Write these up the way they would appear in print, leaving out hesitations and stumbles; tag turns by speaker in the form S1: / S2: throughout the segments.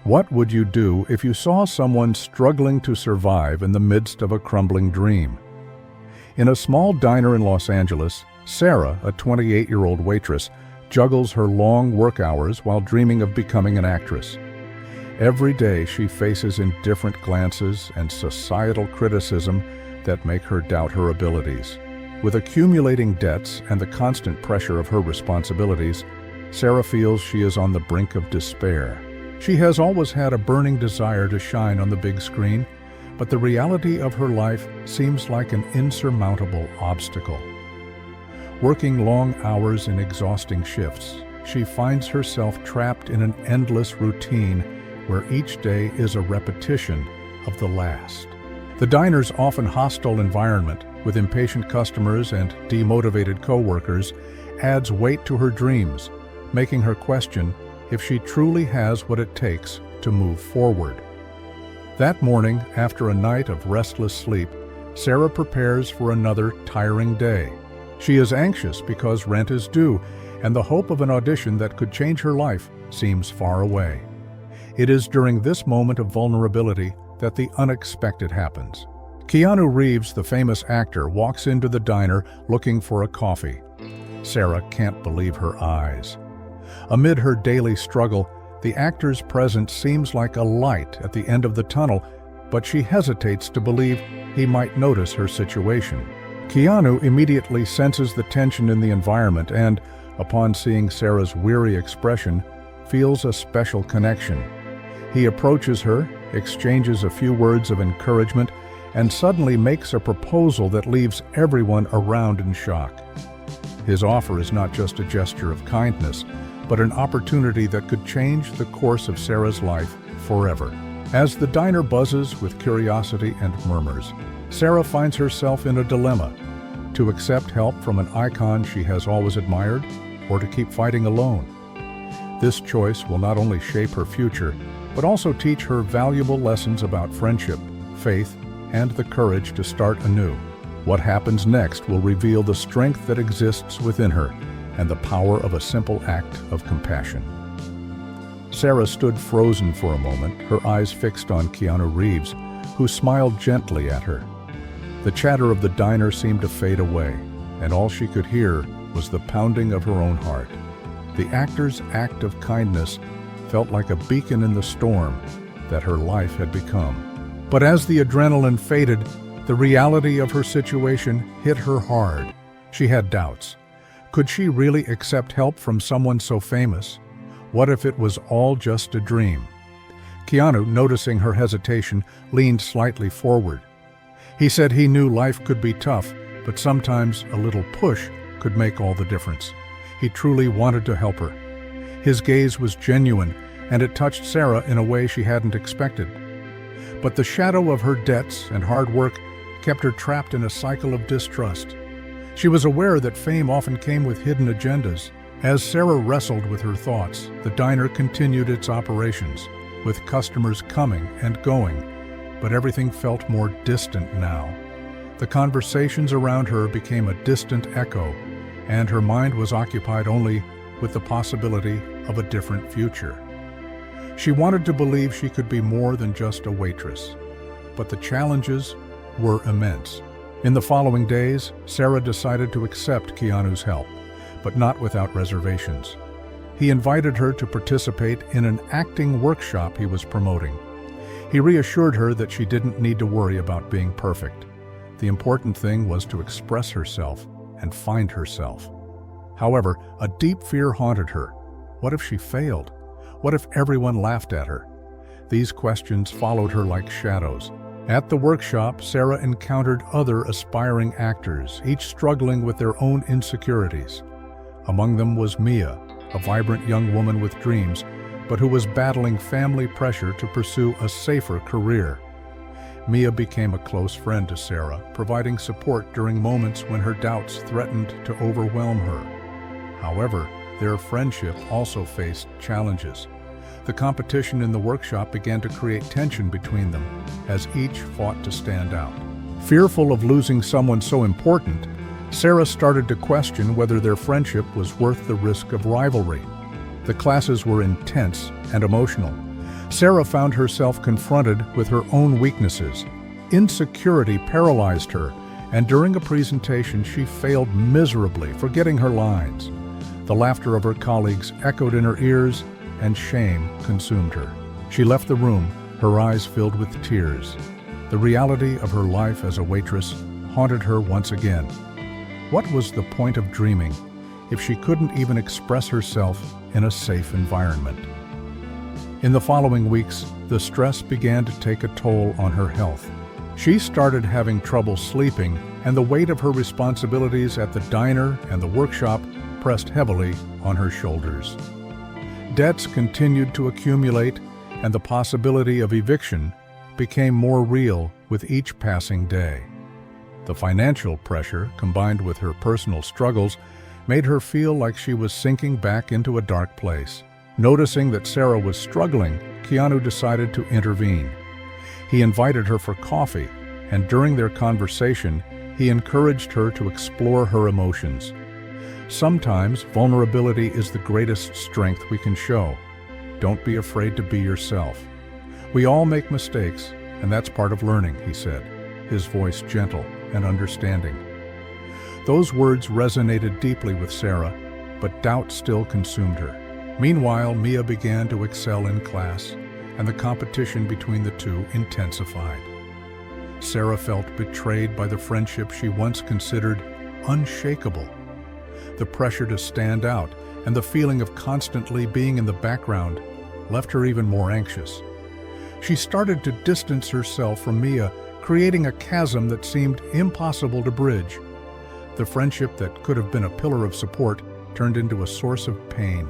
S1: What would you do if you saw someone struggling to survive in the midst of a crumbling dream? In a small diner in Los Angeles, Sarah, a 28-year-old waitress, juggles her long work hours while dreaming of becoming an actress. Every day she faces indifferent glances and societal criticism that make her doubt her abilities. With accumulating debts and the constant pressure of her responsibilities, Sarah feels she is on the brink of despair. She has always had a burning desire to shine on the big screen, but the reality of her life seems like an insurmountable obstacle. Working long hours in exhausting shifts, she finds herself trapped in an endless routine where each day is a repetition of the last. The diner's often hostile environment, with impatient customers and demotivated co-workers, adds weight to her dreams, making her question if she truly has what it takes to move forward. That morning, after a night of restless sleep, Sarah prepares for another tiring day. She is anxious because rent is due, and the hope of an audition that could change her life seems far away. It is during this moment of vulnerability that the unexpected happens. Keanu Reeves, the famous actor, walks into the diner looking for a coffee. Sarah can't believe her eyes. Amid her daily struggle, the actor's presence seems like a light at the end of the tunnel, but she hesitates to believe he might notice her situation. Keanu immediately senses the tension in the environment and, upon seeing Sarah's weary expression, feels a special connection. He approaches her, exchanges a few words of encouragement, and suddenly makes a proposal that leaves everyone around in shock. His offer is not just a gesture of kindness, but an opportunity that could change the course of Sarah's life forever. As the diner buzzes with curiosity and murmurs, Sarah finds herself in a dilemma: to accept help from an icon she has always admired, or to keep fighting alone. This choice will not only shape her future, but also teach her valuable lessons about friendship, faith, and the courage to start anew. What happens next will reveal the strength that exists within her and the power of a simple act of compassion. Sarah stood frozen for a moment, her eyes fixed on Keanu Reeves, who smiled gently at her. The chatter of the diner seemed to fade away, and all she could hear was the pounding of her own heart. The actor's act of kindness felt like a beacon in the storm that her life had become. But as the adrenaline faded, the reality of her situation hit her hard. She had doubts. Could she really accept help from someone so famous? What if it was all just a dream? Keanu, noticing her hesitation, leaned slightly forward. He said he knew life could be tough, but sometimes a little push could make all the difference. He truly wanted to help her. His gaze was genuine, and it touched Sarah in a way she hadn't expected. But the shadow of her debts and hard work kept her trapped in a cycle of distrust. She was aware that fame often came with hidden agendas. As Sarah wrestled with her thoughts, the diner continued its operations, with customers coming and going, but everything felt more distant now. The conversations around her became a distant echo, and her mind was occupied only with the possibility of a different future. She wanted to believe she could be more than just a waitress, but the challenges were immense. In the following days, Sarah decided to accept Keanu's help, but not without reservations. He invited her to participate in an acting workshop he was promoting. He reassured her that she didn't need to worry about being perfect. The important thing was to express herself and find herself. However, a deep fear haunted her. What if she failed? What if everyone laughed at her? These questions followed her like shadows. At the workshop, Sarah encountered other aspiring actors, each struggling with their own insecurities. Among them was Mia, a vibrant young woman with dreams, but who was battling family pressure to pursue a safer career. Mia became a close friend to Sarah, providing support during moments when her doubts threatened to overwhelm her. However, their friendship also faced challenges. The competition in the workshop began to create tension between them, as each fought to stand out. Fearful of losing someone so important, Sarah started to question whether their friendship was worth the risk of rivalry. The classes were intense and emotional. Sarah found herself confronted with her own weaknesses. Insecurity paralyzed her, and during a presentation she failed miserably, forgetting her lines. The laughter of her colleagues echoed in her ears, and shame consumed her. She left the room, her eyes filled with tears. The reality of her life as a waitress haunted her once again. What was the point of dreaming if she couldn't even express herself in a safe environment? In the following weeks, the stress began to take a toll on her health. She started having trouble sleeping, and the weight of her responsibilities at the diner and the workshop pressed heavily on her shoulders. Debts continued to accumulate, and the possibility of eviction became more real with each passing day. The financial pressure, combined with her personal struggles, made her feel like she was sinking back into a dark place. Noticing that Sarah was struggling, Keanu decided to intervene. He invited her for coffee, and during their conversation, he encouraged her to explore her emotions. Sometimes vulnerability is the greatest strength we can show. Don't be afraid to be yourself. We all make mistakes, and that's part of learning, he said, his voice gentle and understanding. Those words resonated deeply with Sarah, but doubt still consumed her. Meanwhile, Mia began to excel in class, and the competition between the two intensified. Sarah felt betrayed by the friendship she once considered unshakable. The pressure to stand out and the feeling of constantly being in the background left her even more anxious. She started to distance herself from Mia, creating a chasm that seemed impossible to bridge. The friendship that could have been a pillar of support turned into a source of pain.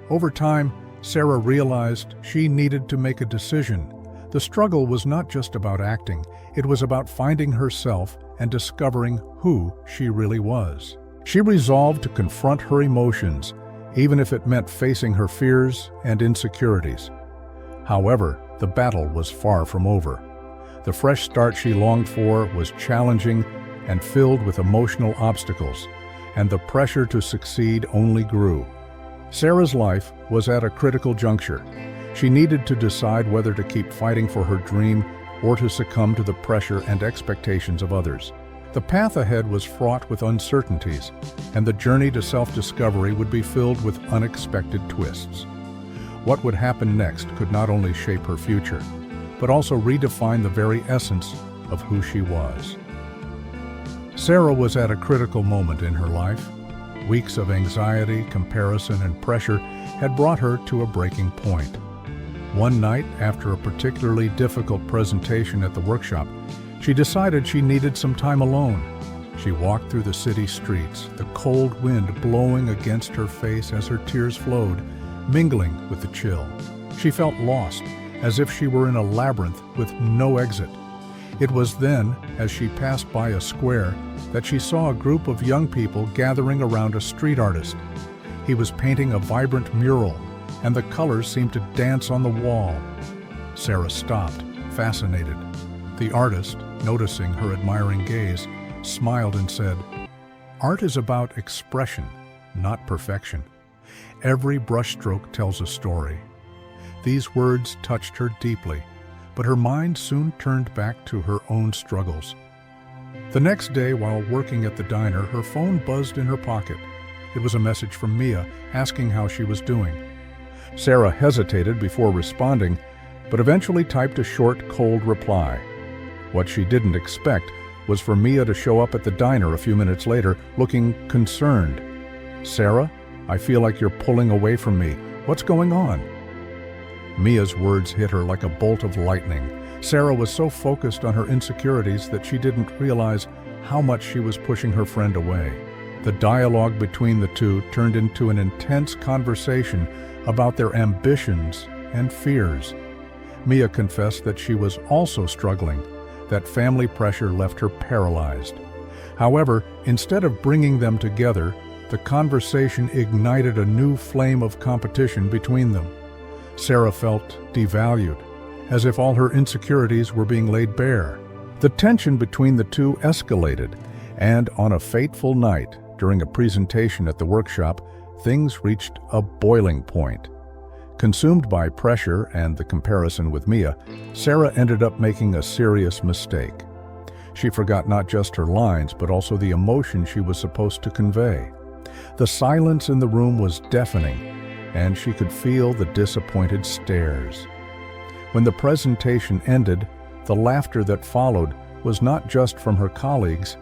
S1: Over time, Sarah realized she needed to make a decision. The struggle was not just about acting, it was about finding herself and discovering who she really was. She resolved to confront her emotions, even if it meant facing her fears and insecurities. However, the battle was far from over. The fresh start she longed for was challenging and filled with emotional obstacles, and the pressure to succeed only grew. Sarah's life was at a critical juncture. She needed to decide whether to keep fighting for her dream or to succumb to the pressure and expectations of others. The path ahead was fraught with uncertainties, and the journey to self-discovery would be filled with unexpected twists. What would happen next could not only shape her future, but also redefine the very essence of who she was. Sarah was at a critical moment in her life. Weeks of anxiety, comparison, and pressure had brought her to a breaking point. One night, after a particularly difficult presentation at the workshop, she decided she needed some time alone. She walked through the city streets, the cold wind blowing against her face as her tears flowed, mingling with the chill. She felt lost, as if she were in a labyrinth with no exit. It was then, as she passed by a square, that she saw a group of young people gathering around a street artist. He was painting a vibrant mural, and the colors seemed to dance on the wall. Sarah stopped, fascinated. The artist, noticing her admiring gaze, smiled and said, "Art is about expression, not perfection. Every brushstroke tells a story." These words touched her deeply, but her mind soon turned back to her own struggles. The next day, while working at the diner, her phone buzzed in her pocket. It was a message from Mia, asking how she was doing. Sarah hesitated before responding, but eventually typed a short, cold reply. What she didn't expect was for Mia to show up at the diner a few minutes later, looking concerned. "Sarah, I feel like you're pulling away from me. What's going on?" Mia's words hit her like a bolt of lightning. Sarah was so focused on her insecurities that she didn't realize how much she was pushing her friend away. The dialogue between the two turned into an intense conversation about their ambitions and fears. Mia confessed that she was also struggling, that family pressure left her paralyzed. However, instead of bringing them together, the conversation ignited a new flame of competition between them. Sarah felt devalued, as if all her insecurities were being laid bare. The tension between the two escalated, and on a fateful night, during a presentation at the workshop, things reached a boiling point. Consumed by pressure and the comparison with Mia, Sarah ended up making a serious mistake. She forgot not just her lines, but also the emotion she was supposed to convey. The silence in the room was deafening, and she could feel the disappointed stares. When the presentation ended, the laughter that followed was not just from her colleagues.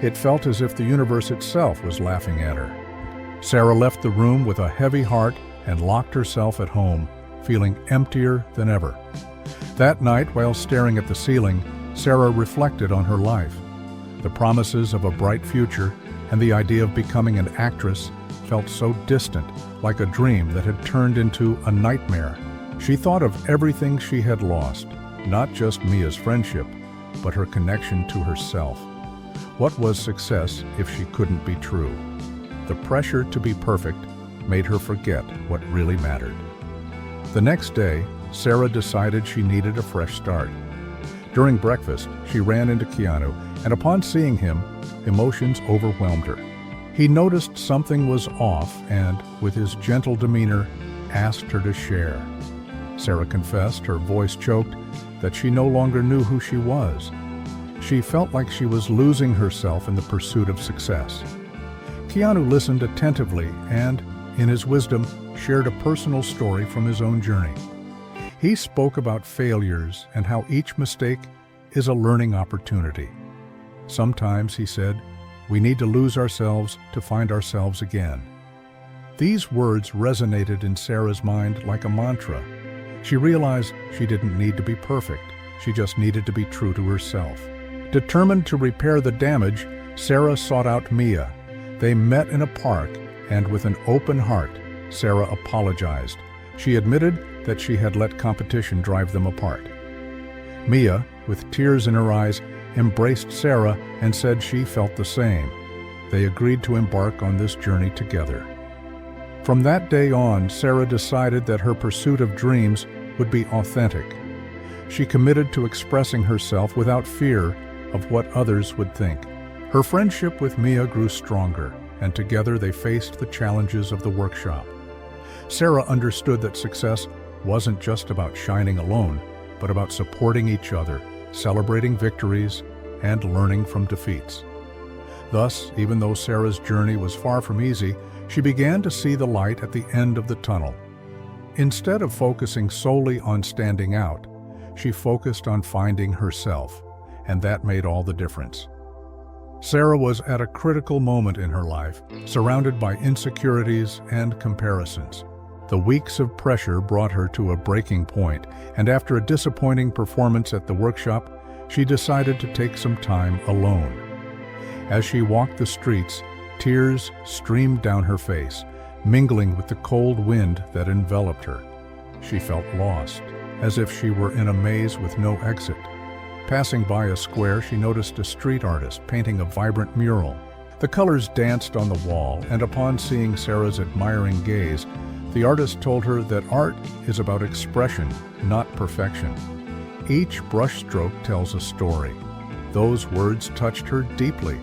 S1: It felt as if the universe itself was laughing at her. Sarah left the room with a heavy heart and locked herself at home, feeling emptier than ever. That night, while staring at the ceiling, Sarah reflected on her life. The promises of a bright future and the idea of becoming an actress felt so distant, like a dream that had turned into a nightmare. She thought of everything she had lost, not just Mia's friendship, but her connection to herself. What was success if she couldn't be true? The pressure to be perfect made her forget what really mattered. The next day, Sarah decided she needed a fresh start. During breakfast, she ran into Keanu, and upon seeing him, emotions overwhelmed her. He noticed something was off and, with his gentle demeanor, asked her to share. Sarah confessed, her voice choked, that she no longer knew who she was. She felt like she was losing herself in the pursuit of success. Keanu listened attentively and, in his wisdom, shared a personal story from his own journey. He spoke about failures and how each mistake is a learning opportunity. Sometimes, he said, we need to lose ourselves to find ourselves again. These words resonated in Sarah's mind like a mantra. She realized she didn't need to be perfect. She just needed to be true to herself. Determined to repair the damage, Sarah sought out Mia. They met in a park, and with an open heart, Sarah apologized. She admitted that she had let competition drive them apart. Mia, with tears in her eyes, embraced Sarah and said she felt the same. They agreed to embark on this journey together. From that day on, Sarah decided that her pursuit of dreams would be authentic. She committed to expressing herself without fear of what others would think. Her friendship with Mia grew stronger, and together they faced the challenges of the workshop. Sarah understood that success wasn't just about shining alone, but about supporting each other, celebrating victories, and learning from defeats. Thus, even though Sarah's journey was far from easy, she began to see the light at the end of the tunnel. Instead of focusing solely on standing out, she focused on finding herself, and that made all the difference. Sarah was at a critical moment in her life, surrounded by insecurities and comparisons. The weeks of pressure brought her to a breaking point, and after a disappointing performance at the workshop, she decided to take some time alone. As she walked the streets, tears streamed down her face, mingling with the cold wind that enveloped her. She felt lost, as if she were in a maze with no exit. Passing by a square, she noticed a street artist painting a vibrant mural. The colors danced on the wall, and upon seeing Sarah's admiring gaze, the artist told her that art is about expression, not perfection. Each brushstroke tells a story. Those words touched her deeply,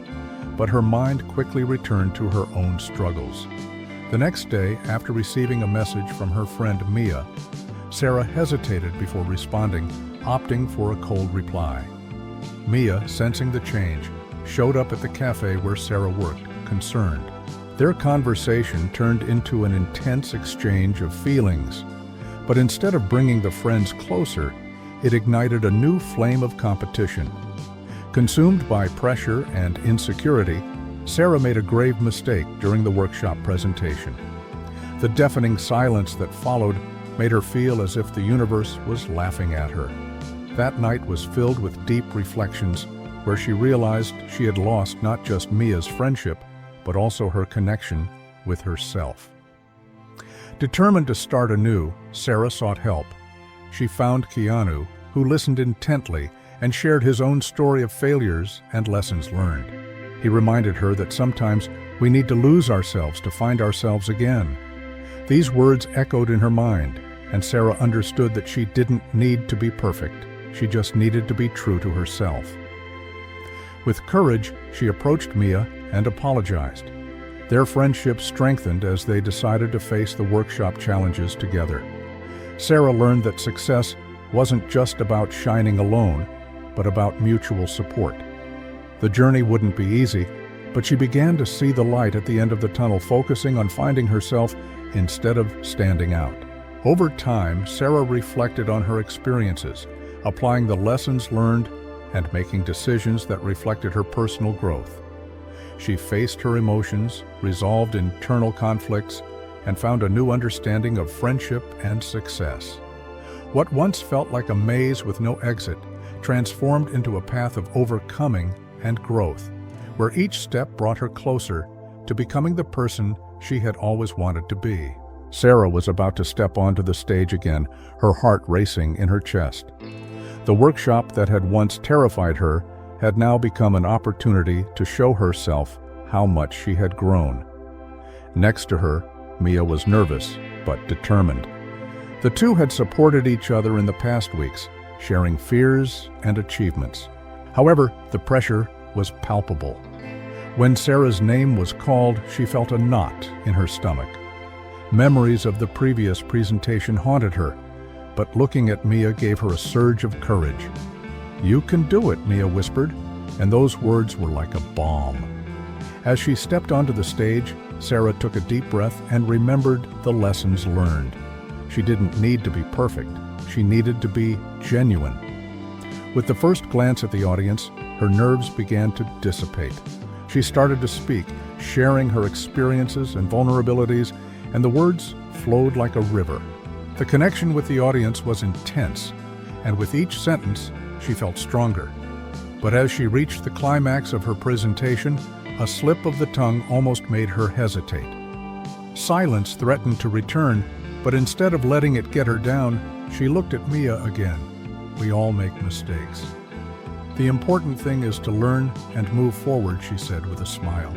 S1: but her mind quickly returned to her own struggles. The next day, after receiving a message from her friend Mia, Sarah hesitated before responding, opting for a cold reply. Mia, sensing the change, showed up at the cafe where Sarah worked, concerned. Their conversation turned into an intense exchange of feelings, but instead of bringing the friends closer, it ignited a new flame of competition. Consumed by pressure and insecurity, Sarah made a grave mistake during the workshop presentation. The deafening silence that followed made her feel as if the universe was laughing at her. That night was filled with deep reflections, where she realized she had lost not just Mia's friendship, but also her connection with herself. Determined to start anew, Sarah sought help. She found Keanu, who listened intently and shared his own story of failures and lessons learned. He reminded her that sometimes we need to lose ourselves to find ourselves again. These words echoed in her mind, and Sarah understood that she didn't need to be perfect. She just needed to be true to herself. With courage, she approached Mia and apologized. Their friendship strengthened as they decided to face the workshop challenges together. Sarah learned that success wasn't just about shining alone, but about mutual support. The journey wouldn't be easy, but she began to see the light at the end of the tunnel, focusing on finding herself instead of standing out. Over time, Sarah reflected on her experiences, applying the lessons learned and making decisions that reflected her personal growth. She faced her emotions, resolved internal conflicts, and found a new understanding of friendship and success. What once felt like a maze with no exit transformed into a path of overcoming and growth, where each step brought her closer to becoming the person she had always wanted to be. Sarah was about to step onto the stage again, her heart racing in her chest. The workshop that had once terrified her had now become an opportunity to show herself how much she had grown. Next to her, Mia was nervous but determined. The two had supported each other in the past weeks, sharing fears and achievements. However, the pressure was palpable. When Sarah's name was called, she felt a knot in her stomach. Memories of the previous presentation haunted her, but looking at Mia gave her a surge of courage. "You can do it," Mia whispered, and those words were like a balm. As she stepped onto the stage, Sarah took a deep breath and remembered the lessons learned. She didn't need to be perfect. She needed to be genuine. With the first glance at the audience, her nerves began to dissipate. She started to speak, sharing her experiences and vulnerabilities, and the words flowed like a river. The connection with the audience was intense, and with each sentence, she felt stronger. But as she reached the climax of her presentation, a slip of the tongue almost made her hesitate. Silence threatened to return, but instead of letting it get her down, she looked at Mia again. "We all make mistakes. The important thing is to learn and move forward," she said with a smile.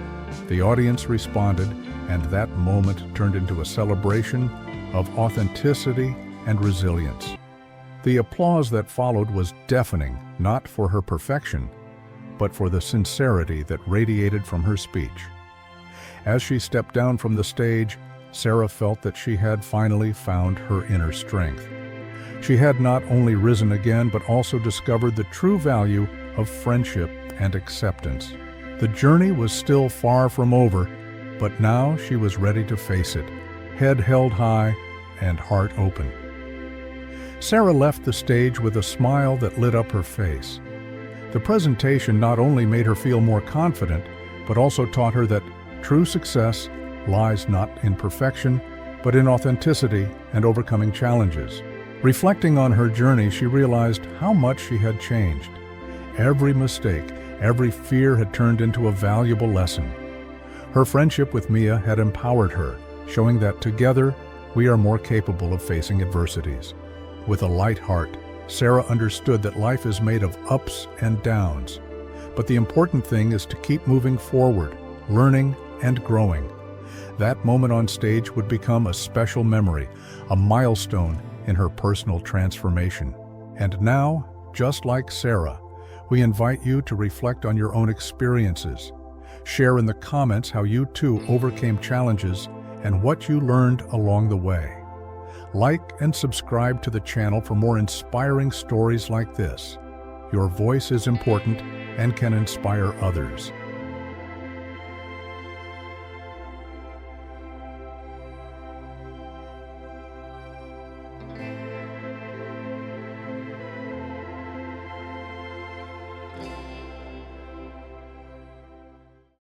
S1: The audience responded, and that moment turned into a celebration of authenticity and resilience. The applause that followed was deafening, not for her perfection, but for the sincerity that radiated from her speech. As she stepped down from the stage, Sarah felt that she had finally found her inner strength. She had not only risen again, but also discovered the true value of friendship and acceptance. The journey was still far from over, but now she was ready to face it, head held high and heart open. Sarah left the stage with a smile that lit up her face. The presentation not only made her feel more confident, but also taught her that true success lies not in perfection, but in authenticity and overcoming challenges. Reflecting on her journey, she realized how much she had changed. Every mistake, every fear had turned into a valuable lesson. Her friendship with Mia had empowered her, showing that together we are more capable of facing adversities. With a light heart, Sarah understood that life is made of ups and downs, but the important thing is to keep moving forward, learning and growing. That moment on stage would become a special memory, a milestone in her personal transformation. And now, just like Sarah, we invite you to reflect on your own experiences. Share in the comments how you too overcame challenges and what you learned along the way. Like and subscribe to the channel for more inspiring stories like this. Your voice is important and can inspire others.